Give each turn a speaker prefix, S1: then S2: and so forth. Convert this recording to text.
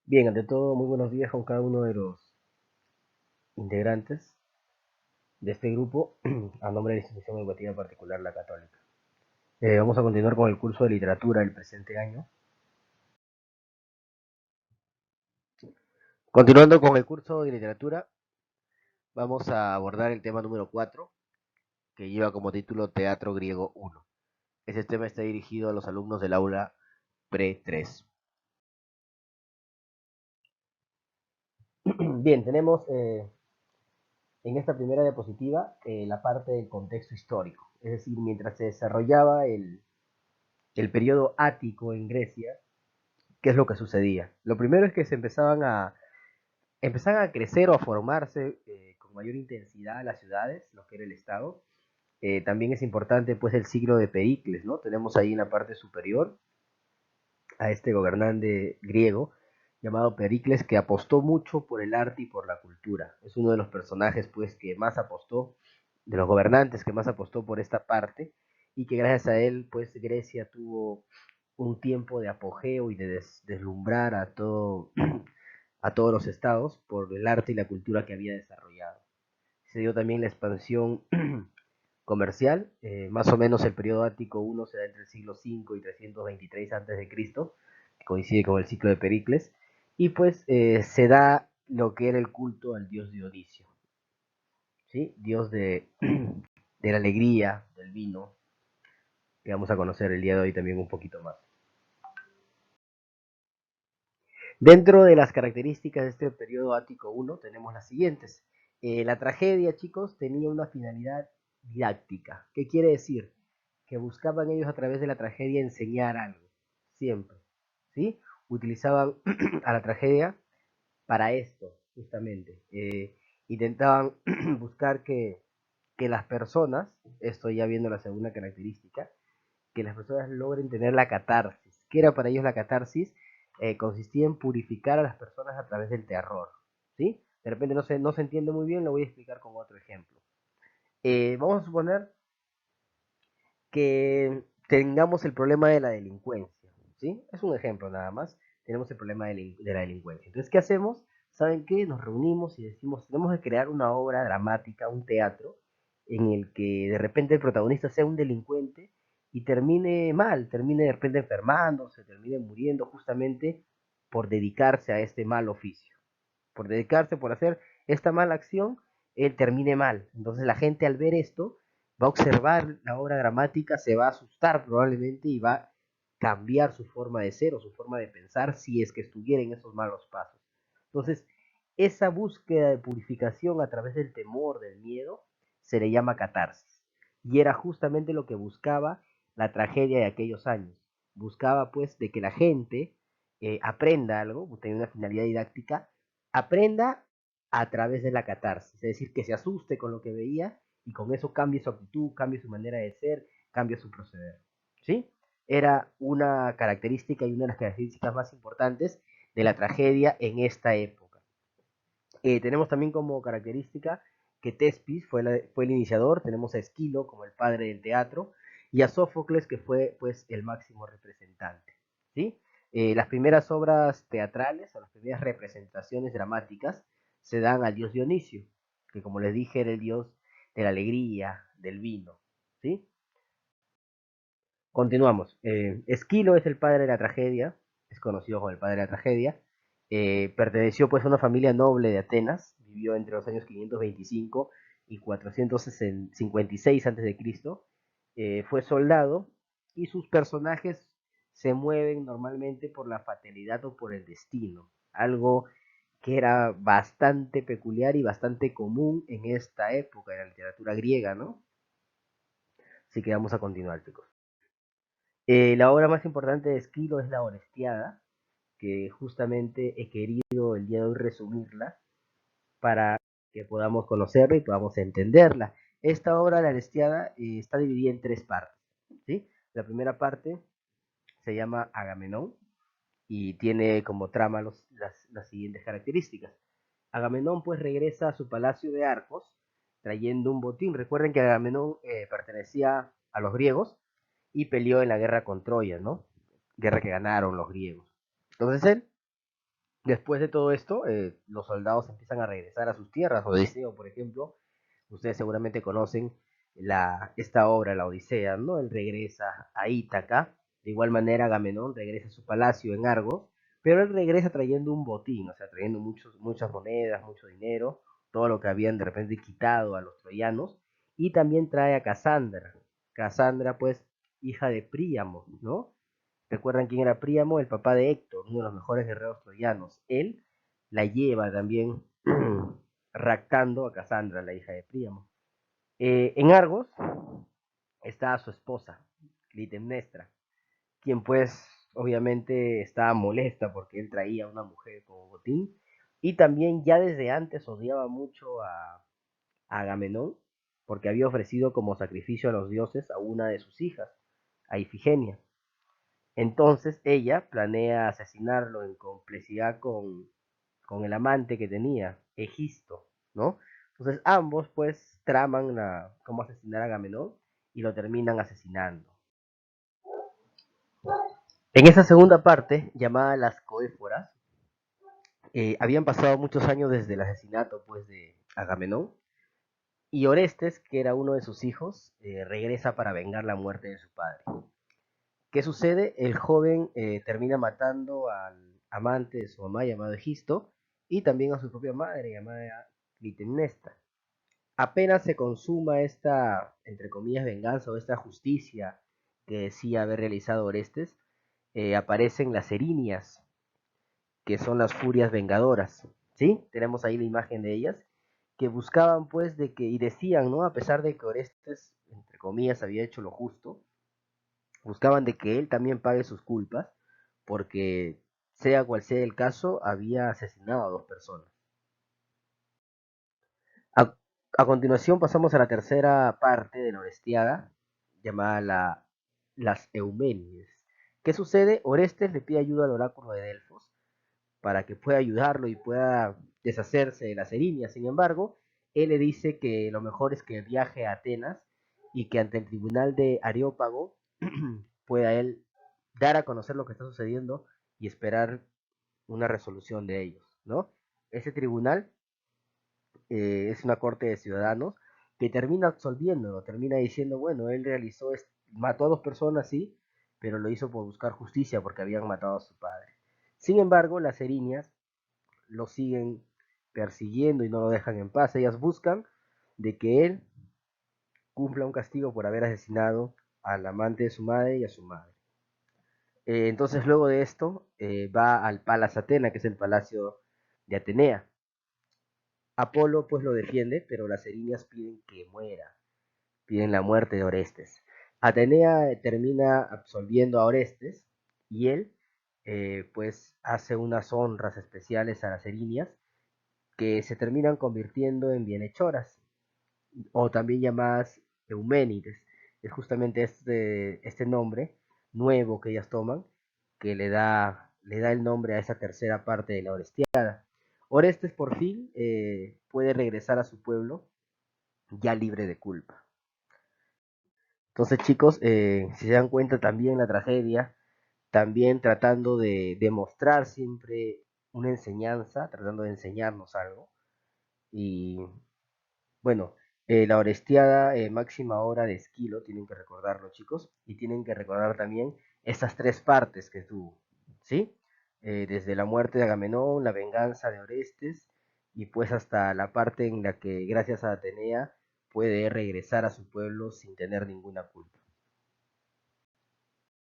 S1: Bien, ante todo, muy buenos días con cada uno de los integrantes de este grupo, a nombre de la institución educativa particular La Católica. Vamos a continuar con el curso de literatura del presente año. Continuando con el curso de literatura, vamos a abordar el tema número 4, que lleva como título Teatro Griego 1. Ese tema está dirigido a los alumnos del aula Pre-3. Bien, tenemos en esta primera diapositiva la parte del contexto histórico. Es decir, mientras se desarrollaba el periodo ático en Grecia, ¿qué es lo que sucedía? Lo primero es que empezaban a crecer o a formarse con mayor intensidad las ciudades, lo que era el Estado. También es importante pues el siglo de Pericles, ¿no? Tenemos ahí en la parte superior a este gobernante griego llamado Pericles que apostó mucho por el arte y por la cultura. Es uno de los personajes pues que más apostó, de los gobernantes que más apostó por esta parte y que gracias a él pues Grecia tuvo un tiempo de apogeo y de deslumbrar a todos los estados por el arte y la cultura que había desarrollado. Se dio también la expansión comercial, más o menos el periodo ático I se da entre el siglo V y 323 a.C., que coincide con el ciclo de Pericles, y pues se da lo que era el culto al dios Dionisio, ¿sí? Dios de la alegría, del vino, que vamos a conocer el día de hoy también un poquito más. Dentro de las características de este periodo ático I tenemos las siguientes. La tragedia, chicos, tenía una finalidad didáctica. ¿Qué quiere decir? Que buscaban ellos a través de la tragedia enseñar algo, siempre. ¿Sí? Utilizaban a la tragedia para esto, justamente. Intentaban buscar que las personas, esto ya viendo la segunda característica, que las personas logren tener la catarsis. ¿Qué era para ellos la catarsis? Consistía en purificar a las personas a través del terror. ¿Sí? De repente no se entiende muy bien, lo voy a explicar con otro ejemplo. Vamos a suponer que tengamos el problema de la delincuencia. ¿Sí? Es un ejemplo nada más. Tenemos el problema de la delincuencia. Entonces, ¿qué hacemos? ¿Saben qué? Nos reunimos y decimos, tenemos que crear una obra dramática, un teatro, en el que de repente el protagonista sea un delincuente y termine mal, termine de repente enfermándose, termine muriendo justamente por dedicarse a este mal oficio, por dedicarse, por hacer esta mala acción, él termine mal. Entonces la gente al ver esto va a observar la obra dramática, se va a asustar probablemente y va a cambiar su forma de ser o su forma de pensar si es que estuviera en esos malos pasos. Entonces, esa búsqueda de purificación a través del temor, del miedo, se le llama catarsis. Y era justamente lo que buscaba la tragedia de aquellos años. Buscaba pues de que la gente aprenda algo, tenía una finalidad didáctica, aprenda a través de la catarsis, es decir, que se asuste con lo que veía y con eso cambie su actitud, cambie su manera de ser, cambie su proceder. ¿Sí? Era una característica y una de las características más importantes de la tragedia en esta época. Tenemos también como característica que Tespis fue el iniciador, tenemos a Esquilo como el padre del teatro y a Sófocles que fue pues el máximo representante. ¿Sí? Las primeras obras teatrales o las primeras representaciones dramáticas se dan al dios Dionisio, que como les dije era el dios de la alegría, del vino. ¿Sí? Continuamos. Esquilo es el padre de la tragedia, es conocido como el padre de la tragedia. Perteneció pues a una familia noble de Atenas, vivió entre los años 525 y 456 a.C. Fue soldado y sus personajes se mueven normalmente por la fatalidad o por el destino, algo que era bastante peculiar y bastante común en esta época de la literatura griega, ¿no? Así que vamos a continuar, chicos. La obra más importante de Esquilo es La Honestiada, que justamente he querido el día de hoy resumirla para que podamos conocerla y podamos entenderla. Esta obra, La Honestiada, está dividida en tres partes. ¿Sí? La primera parte se llama Agamenón y tiene como trama las siguientes características. Agamenón pues regresa a su palacio de Arcos trayendo un botín. Recuerden que Agamenón pertenecía a los griegos y peleó en la guerra con Troya, ¿no? Guerra que ganaron los griegos. Entonces él Después de todo esto, los soldados empiezan a regresar a sus tierras. Odiseo, por ejemplo, ustedes seguramente conocen esta obra, la Odisea, ¿no? Él regresa a Ítaca. De igual manera, Agamenón regresa a su palacio en Argos, pero él regresa trayendo un botín, o sea, trayendo muchas monedas, mucho dinero, todo lo que habían de repente quitado a los troyanos, y también trae a Casandra. Casandra, pues, hija de Príamo, ¿no? ¿Recuerdan quién era Príamo? El papá de Héctor, uno de los mejores guerreros troyanos. Él la lleva también raptando a Casandra, la hija de Príamo. En Argos está su esposa, Clitemnestra, quien pues obviamente estaba molesta porque él traía a una mujer como botín y también ya desde antes odiaba mucho a Agamenón porque había ofrecido como sacrificio a los dioses a una de sus hijas, a Ifigenia. Entonces ella planea asesinarlo en complicidad con el amante que tenía, Egisto, ¿no? Entonces ambos pues traman cómo asesinar a Agamenón y lo terminan asesinando. En esa segunda parte, llamada Las Coéforas, habían pasado muchos años desde el asesinato pues de Agamenón y Orestes, que era uno de sus hijos, regresa para vengar la muerte de su padre. ¿Qué sucede? El joven termina matando al amante de su mamá llamado Egisto y también a su propia madre llamada Clitemnestra. Apenas se consuma esta, entre comillas, venganza o esta justicia que decía haber realizado Orestes, aparecen las erinias, que son las furias vengadoras, ¿sí? Tenemos ahí la imagen de ellas, que buscaban pues de que, y decían, ¿no? A pesar de que Orestes, entre comillas, había hecho lo justo, buscaban de que él también pague sus culpas, porque sea cual sea el caso, había asesinado a dos personas. A, a continuación pasamos a la tercera parte de la Orestiada, llamada las Eumenides. ¿Qué sucede? Orestes le pide ayuda al oráculo de Delfos para que pueda ayudarlo y pueda deshacerse de las erinias. Sin embargo, él le dice que lo mejor es que viaje a Atenas y que ante el tribunal de Areópago pueda él dar a conocer lo que está sucediendo y esperar una resolución de ellos, ¿no? Ese tribunal es una corte de ciudadanos que termina absolviéndolo, termina diciendo, bueno, él mató a dos personas, sí, pero lo hizo por buscar justicia porque habían matado a su padre. Sin embargo, las erinias lo siguen persiguiendo y no lo dejan en paz. Ellas buscan de que él cumpla un castigo por haber asesinado al amante de su madre y a su madre. Entonces luego de esto va al Palas Atena, que es el palacio de Atenea. Apolo pues lo defiende, pero las erinias piden que muera, piden la muerte de Orestes. Atenea termina absolviendo a Orestes y él pues hace unas honras especiales a las erinias que se terminan convirtiendo en bienhechoras o también llamadas Euménides. Es justamente este nombre nuevo que ellas toman que le da el nombre a esa tercera parte de la Orestiada. Orestes por fin puede regresar a su pueblo ya libre de culpa. Entonces chicos, si se dan cuenta también la tragedia, también tratando de demostrar siempre una enseñanza, tratando de enseñarnos algo. Y bueno, la Orestiada, máxima hora de Esquilo, tienen que recordarlo, chicos, y tienen que recordar también estas tres partes que tuvo, ¿sí? Desde la muerte de Agamenón, la venganza de Orestes, y pues hasta la parte en la que, gracias a Atenea, puede regresar a su pueblo sin tener ninguna culpa.